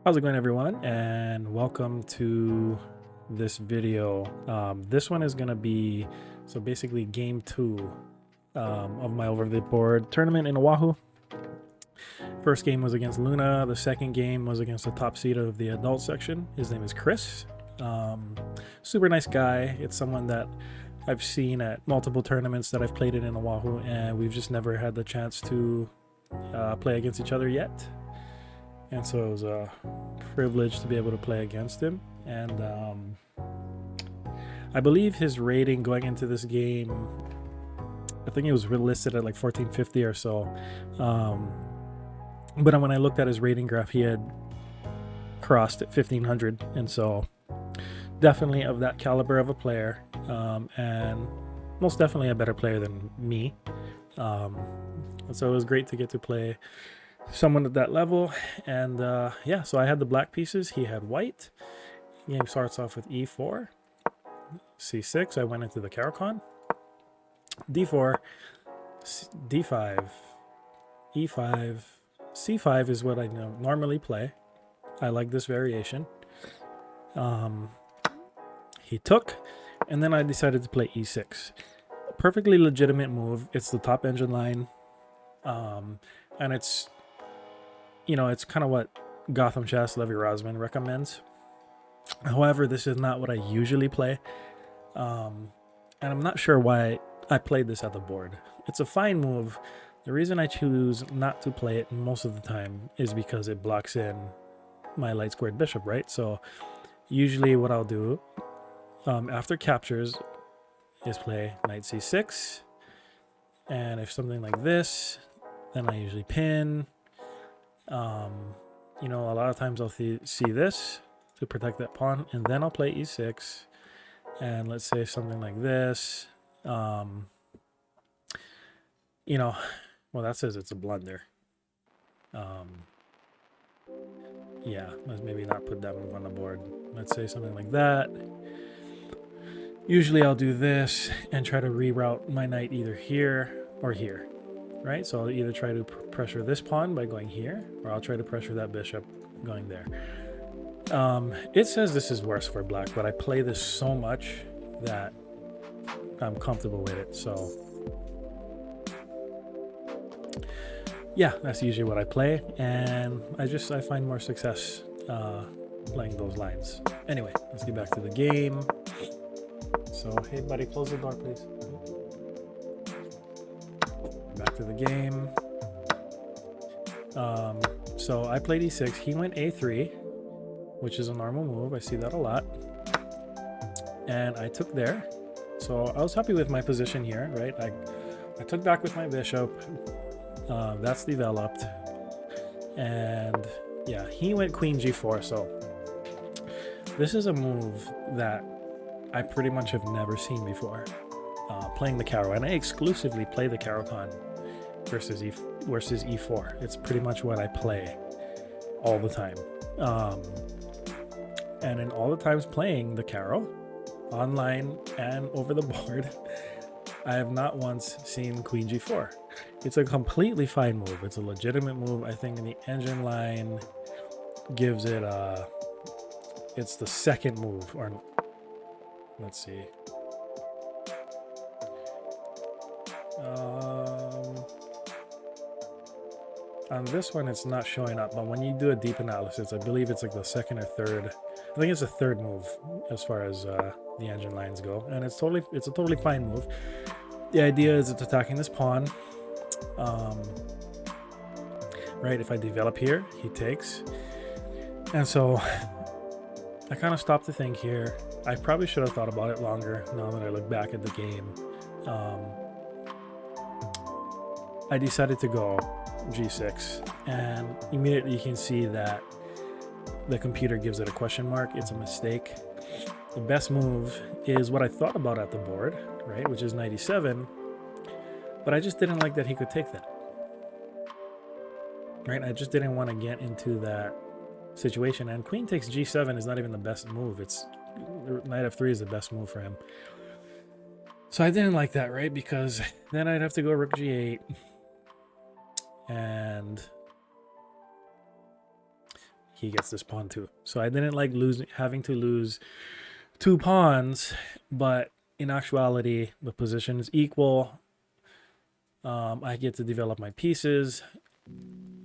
How's it going, everyone, and welcome to this video. This one is going to be basically game 2 of my over the board tournament in Oahu. First game was against Luna. The second game was against the top seed of the adult section. His name is Chris. Super nice guy. It's someone that I've seen at multiple tournaments that I've played in Oahu, and we've just never had the chance to play against each other yet. And so it was a privilege to be able to play against him. And I believe his rating going into this game, I think it was listed at like 1450 or so. But when I looked at his rating graph, he had crossed at 1500. And so definitely of that caliber of a player, and most definitely a better player than me. So it was great to get to play someone at that level. And yeah, so I had the black pieces, he had white. Game starts off with e4, c6. I went into the Caracon, d4, d5, e5, c5 is what I normally play. I like this variation. He took, and then I decided to play e6. Perfectly legitimate move. It's the top engine line, and it's it's kind of what Gotham Chess Levy Rosman recommends. However, this is not what I usually play, and I'm not sure why I played this at the board. It's a fine move. The reason I choose not to play it most of the time is because it blocks in my light squared bishop, right? So usually what I'll do after captures is play knight c6, and if something like this, then I usually pin. A lot of times I'll see this to protect that pawn, and then I'll play e6, and let's say something like this. Well, that says it's a blunder. Yeah, let's maybe not put that move on the board. Let's say something like that. Usually I'll do this and try to reroute my knight either here or here, right? So I'll either try to pressure this pawn by going here, or I'll try to pressure that bishop going there. It says this is worse for black, but I play this so much that I'm comfortable with it. So yeah, that's usually what I play, and I find more success playing those lines. Anyway, let's get back to the game. So hey buddy, close the door please. Back to the game. So I played e6, he went a3, which is a normal move. I see that a lot. And I took there. So I was happy with my position here, right? I took back with my bishop. That's developed. And yeah, he went queen g4. So this is a move that I pretty much have never seen before. Playing the Caro, and I exclusively play the Caracon versus e4. It's pretty much what I play all the time. And in all the times playing the Caro, online and over the board, I have not once seen queen g4. It's a completely fine move. It's a legitimate move. I think the engine line gives it it's the second move, or let's see. On this one, it's not showing up, but when you do a deep analysis, I believe it's like the second or third. I think it's the third move as far as the engine lines go, and it's a totally fine move. The idea is it's attacking this pawn. Right, if I develop here, he takes, and so I kind of stopped to think here. I probably should have thought about it longer now that I look back at the game. I decided to go g6, and immediately you can see that the computer gives it a question mark. It's a mistake. The best move is what I thought about at the board, right, which is knight e7, but I just didn't like that he could take that, right? I just didn't want to get into that situation, and queen takes g7 is not even the best move. It's knight f3 is the best move for him. So I didn't like that, right? Because then I'd have to go rook g8, and he gets this pawn too. So I didn't like having to lose 2 pawns, but in actuality, the position is equal. I get to develop my pieces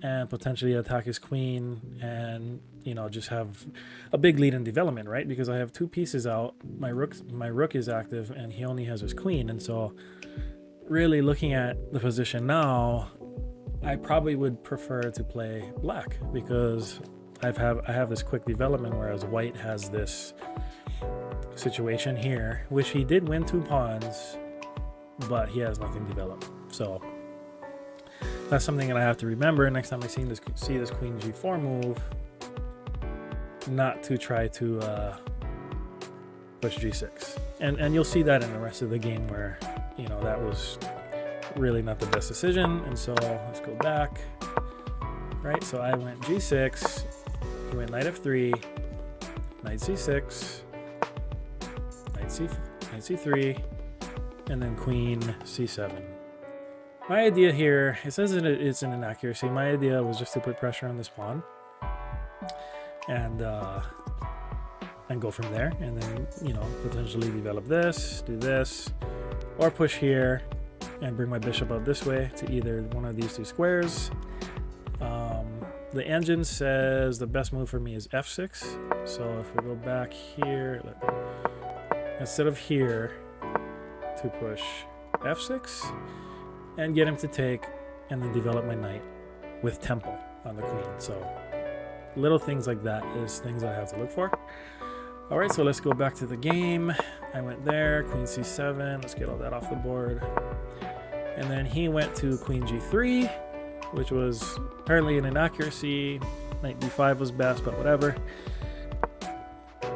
and potentially attack his queen and, you know, just have a big lead in development, right? Because I have 2 pieces out. My rook is active and he only has his queen. And so really looking at the position now, I probably would prefer to play black because I have this quick development, whereas white has this situation here, which he did win 2 pawns, but he has nothing developed. So that's something that I have to remember next time I see this queen g4 move, not to try to push g6. And you'll see that in the rest of the game where, you know, that was really not the best decision. And so let's go back. Right, so I went g6, he went knight f3, knight c6, knight c3, and then queen c7. My idea here, it says it's an inaccuracy. My idea was just to put pressure on this pawn and go from there, and then, you know, potentially develop this, do this, or push here and bring my bishop out this way to either one of these 2 squares. The engine says the best move for me is f6. So if we go back here, instead of here, to push f6 and get him to take, and then develop my knight with tempo on the queen. So little things like that is things I have to look for. All right, so let's go back to the game. I went there, queen c7. Let's get all that off the board. And then he went to queen g3, which was apparently an inaccuracy. Knight d5 was best, but whatever.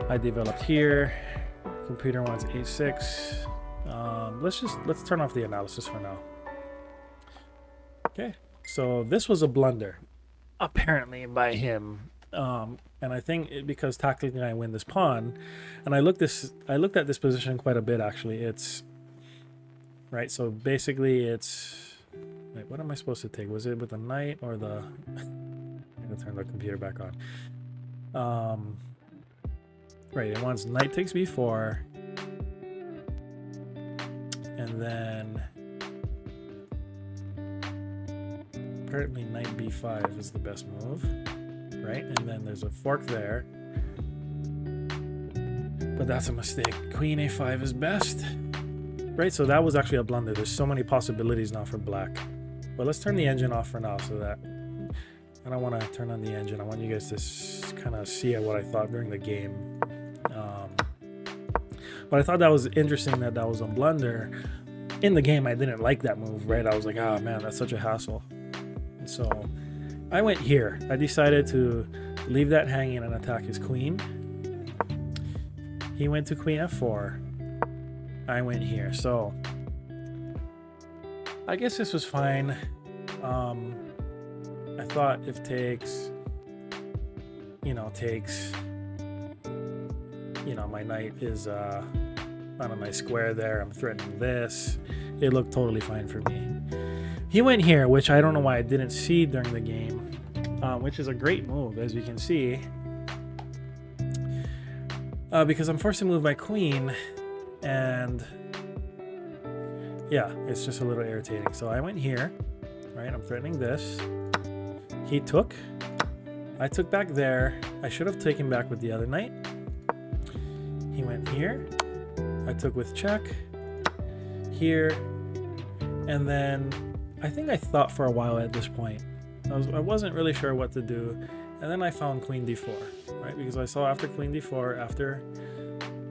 I developed here. Computer wants a6. Let's turn off the analysis for now. Okay, so this was a blunder, apparently by him. And I think because tactically I win this pawn, and I looked at this position quite a bit actually. It's right. So basically, it's wait, what am I supposed to take? Was it with the knight or the? I'm gonna turn the computer back on. Right. It wants knight takes b4, and then apparently knight b5 is the best move. Right, and then there's a fork there, but that's a mistake. Queen a5 is best. Right, so that was actually a blunder. There's so many possibilities now for black, but let's turn the engine off for now, so that I don't want to turn on the engine. I want you guys to kind of see what I thought during the game. But I thought that was interesting that was a blunder. In the game, I didn't like that move. Right, I was like, oh man, that's such a hassle. And so I went here. I decided to leave that hanging and attack his queen. He went to queen f4. I went here. So I guess this was fine. I thought if takes, my knight is on a nice square there. I'm threatening this. It looked totally fine for me. He went here, which I don't know why I didn't see during the game, which is a great move, as you can see, because I'm forced to move my queen, and yeah, it's just a little irritating. So I went here, right? I'm threatening this. He took. I took back there. I should have taken back with the other knight. He went here. I took with check. Here. And then I think I thought for a while at this point. I wasn't really sure what to do. And then I found queen d4, right? Because I saw after queen d4, after,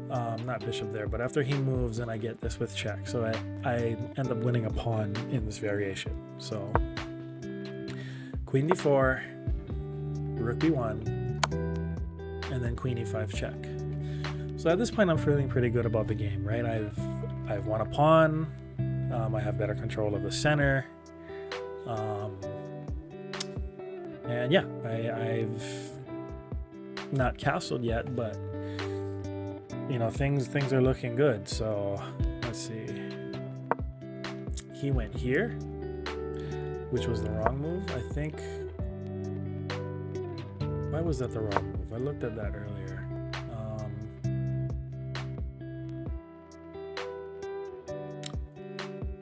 not bishop there, but after he moves, and I get this with check. So I end up winning a pawn in this variation. So queen d4, rook b1, and then queen e5 check. So at this point, I'm feeling pretty good about the game, right? I've won a pawn. I have better control of the center. And yeah, I've not castled yet, but things are looking good. So let's see. He went here, which was the wrong move, I think. Why was that the wrong move? I looked at that earlier.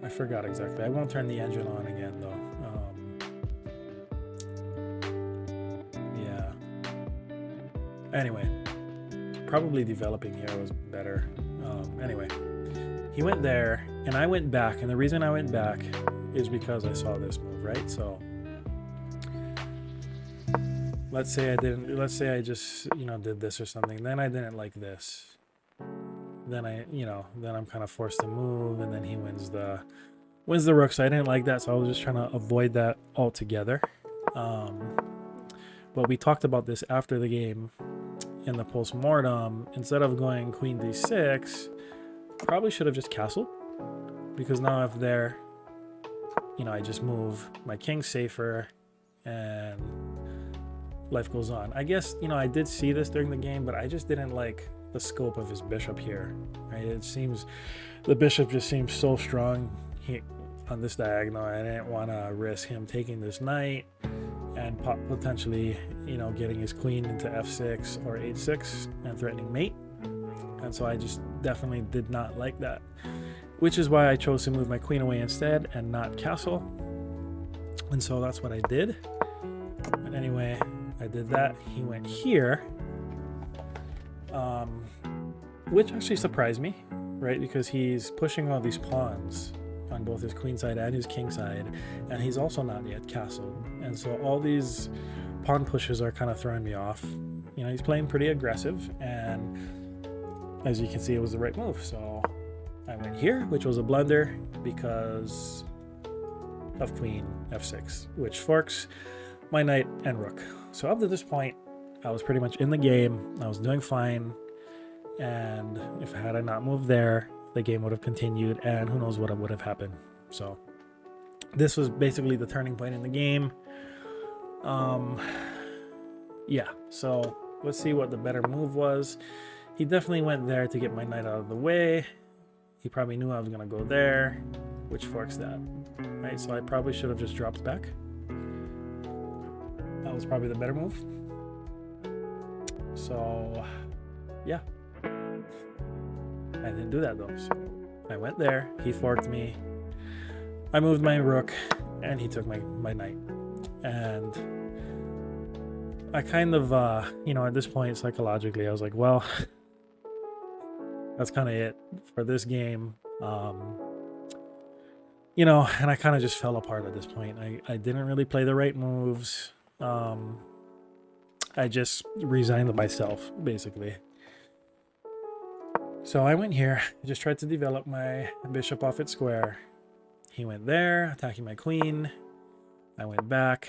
I forgot exactly. I won't turn the engine on again though. Yeah. Anyway, probably developing here was better. Anyway, he went there and I went back, and the reason I went back is because I saw this move, right? So let's say I didn't, let's say I just, you know, did this or something, then I didn't like this, then I, you know, then I'm kind of forced to move, and then he wins the rook. So I didn't like that, so I was just trying to avoid that altogether. But we talked about this after the game in the post-mortem. Instead of going queen d6, probably should have just castled, because now if there, you know, I just move, my king's safer, and life goes on. I guess, you know, I did see this during the game, but I just didn't like the scope of his bishop here, right? It seems, the bishop just seems so strong on this diagonal. I didn't want to risk him taking this knight and potentially, you know, getting his queen into f6 or h6 and threatening mate. And so I just definitely did not like that, which is why I chose to move my queen away instead and not castle. And so that's what I did. But anyway, I did that. He went here, which actually surprised me, right? Because he's pushing all these pawns on both his queen side and his king side, and he's also not yet castled. And so all these pawn pushes are kind of throwing me off. You know, he's playing pretty aggressive, and as you can see, it was the right move. So I went here, which was a blunder because of queen f6, which forks my knight and rook. So up to this point, I was pretty much in the game. I was doing fine, and if had I not moved there, the game would have continued, and who knows what would have happened. So this was basically the turning point in the game. Yeah, so let's see what the better move was. He definitely went there to get my knight out of the way. He probably knew I was going to go there, which forks that, right? So I probably should have just dropped back. That was probably the better move. So yeah, I didn't do that though. So I went there, he forked me, I moved my rook, and he took my knight. And I kind of, you know, at this point psychologically, I was like, well, that's kind of it for this game. You know, and I kind of just fell apart at this point. I didn't really play the right moves. I just resigned myself, basically. So I went here, just tried to develop my bishop off its square. He went there, attacking my queen. I went back.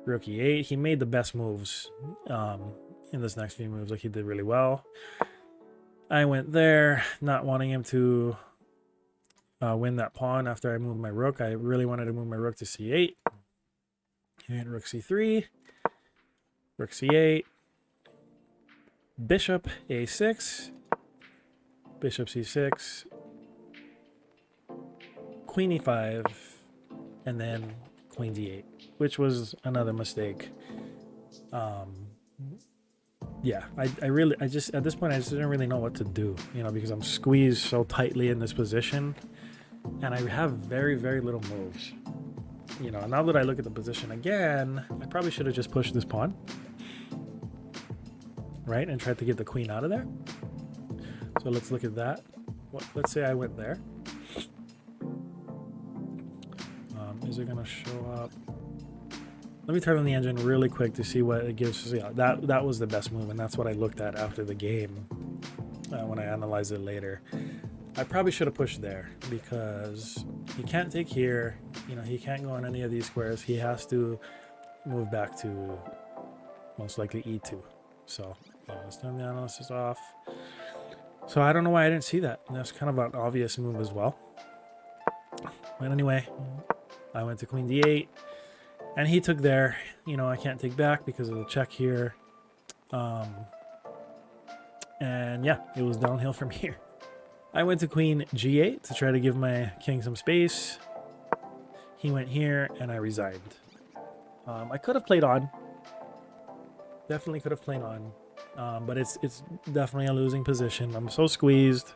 Rook e8. He made the best moves in this next few moves. Like, he did really well. I went there, not wanting him to win that pawn after I moved my rook. I really wanted to move my rook to c8. He went rook c3. Rook c8. Bishop a6. Bishop c6. Queen e5. And then queen d8, which was another mistake. Yeah, I just, at this point, I just didn't really know what to do, you know, because I'm squeezed so tightly in this position, and I have very, very little moves. You know, now that I look at the position again, I probably should have just pushed this pawn, right, and tried to get the queen out of there. So let's look at that. Let's say I went there. Is it gonna show up? Let me turn on the engine really quick to see what it gives. Yeah, that was the best move, and that's what I looked at after the game when I analyzed it later. I probably should have pushed there because he can't take here. You know, he can't go on any of these squares. He has to move back to most likely e2. So let's turn the analysis off. So I don't know why I didn't see that. That's kind of an obvious move as well. But anyway, I went to queen d8. And he took there. You know, I can't take back because of the check here. And yeah, it was downhill from here. I went to queen g8 to try to give my king some space. He went here, and I resigned. I could have played on. Definitely could have played on, but it's definitely a losing position. I'm so squeezed.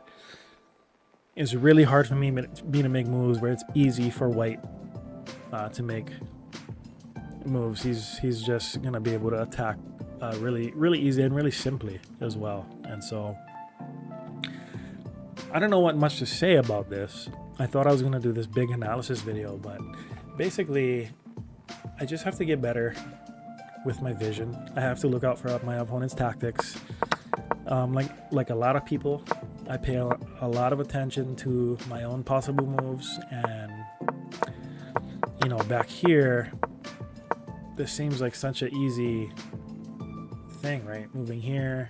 It's really hard for me to make moves where it's easy for white to make moves. He's just gonna be able to attack really easy and really simply as well. And so I don't know what much to say about this. I thought I was gonna do this big analysis video, but basically I just have to get better with my vision. I have to look out for my opponent's tactics. Like a lot of people, I pay a lot of attention to my own possible moves, and you know, back here this seems like such an easy thing, right? Moving here,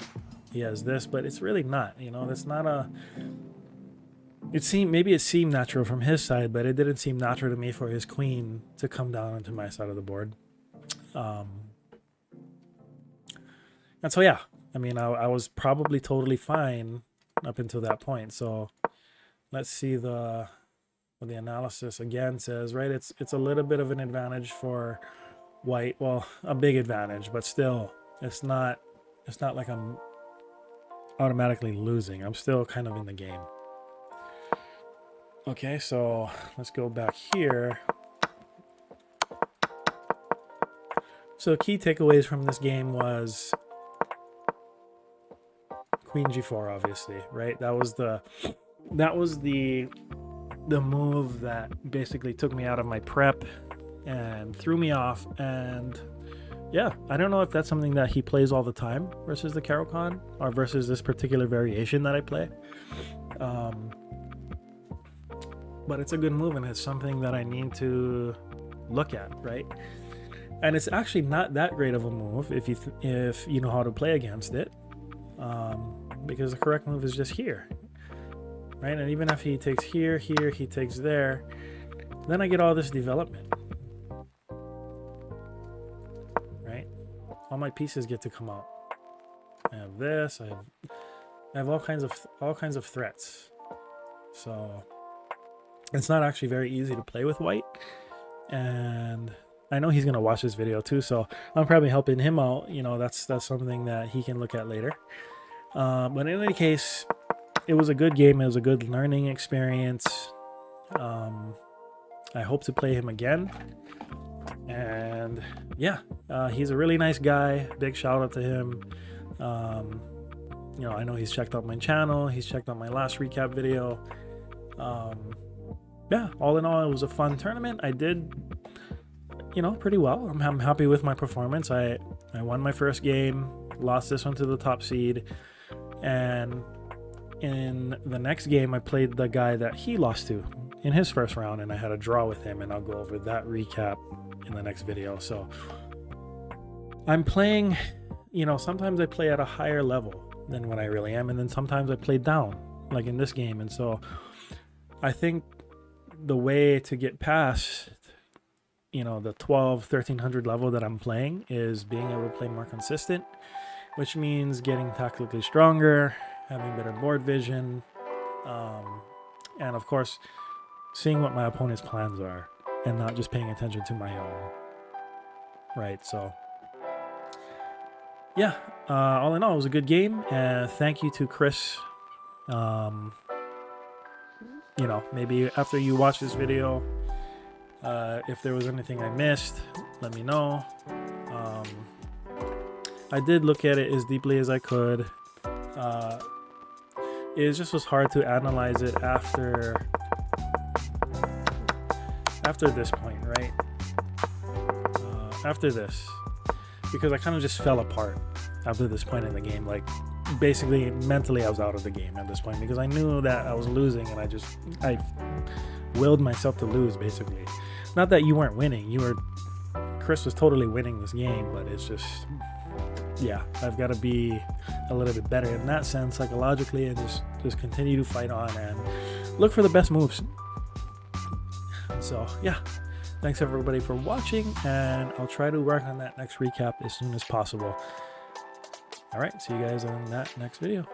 he has this, but it's really not, you know. That's not a, maybe it seemed natural from his side, but it didn't seem natural to me for his queen to come down onto my side of the board. And so yeah, I mean, I was probably totally fine up until that point. So let's see what the analysis again says, right? It's a little bit of an advantage for white. Well, a big advantage, but still, it's not like I'm automatically losing. I'm still kind of in the game. Okay, so let's go back here. So key takeaways from this game was Queen G4, obviously, right? That was the move that basically took me out of my prep and threw me off. And yeah, I don't know if that's something that he plays all the time versus the Caro-Kann or versus this particular variation that I play. But it's a good move, and it's something that I need to look at, right? And it's actually not that great of a move if you know how to play against it, because the correct move is just here, right? And even if he takes here, he takes there, then I get all this development, right? All my pieces get to come out. I have this. I have all kinds of threats. So it's not actually very easy to play with white, and I know he's gonna watch this video too, so I'm probably helping him out. You know, that's something that he can look at later. But in any case, it was a good game. It was a good learning experience. I hope to play him again. And yeah, he's a really nice guy. Big shout out to him. You know, I know he's checked out my channel. He's checked out my last recap video. Yeah, all in all, it was a fun tournament. I did, you know, pretty well. I'm happy with my performance. I won my first game, lost this one to the top seed, and in the next game I played the guy that he lost to in his first round, and I had a draw with him, and I'll go over that recap in the next video. So I'm playing, you know, sometimes I play at a higher level than what I really am, and then sometimes I play down, like in this game. And so I think the way to get past, you know, the 1300 level that I'm playing is being able to play more consistent, which means getting tactically stronger, having better board vision, and of course seeing what my opponent's plans are and not just paying attention to my own, right? So yeah, all in all, it was a good game, and thank you to Chris. You know, maybe after you watch this video, if there was anything I missed, let me know. I did look at it as deeply as I could. It just was hard to analyze it after this point, right? After this, because I kind of just fell apart after this point in the game. Like, basically mentally I was out of the game at this point, because I knew that I was losing, and I willed myself to lose, basically. Not that you weren't winning, Chris was totally winning this game, but it's just, yeah, I've got to be a little bit better in that sense psychologically, and just continue to fight on and look for the best moves. So yeah, thanks everybody for watching, and I'll try to work on that next recap as soon as possible. All right, see you guys on that next video.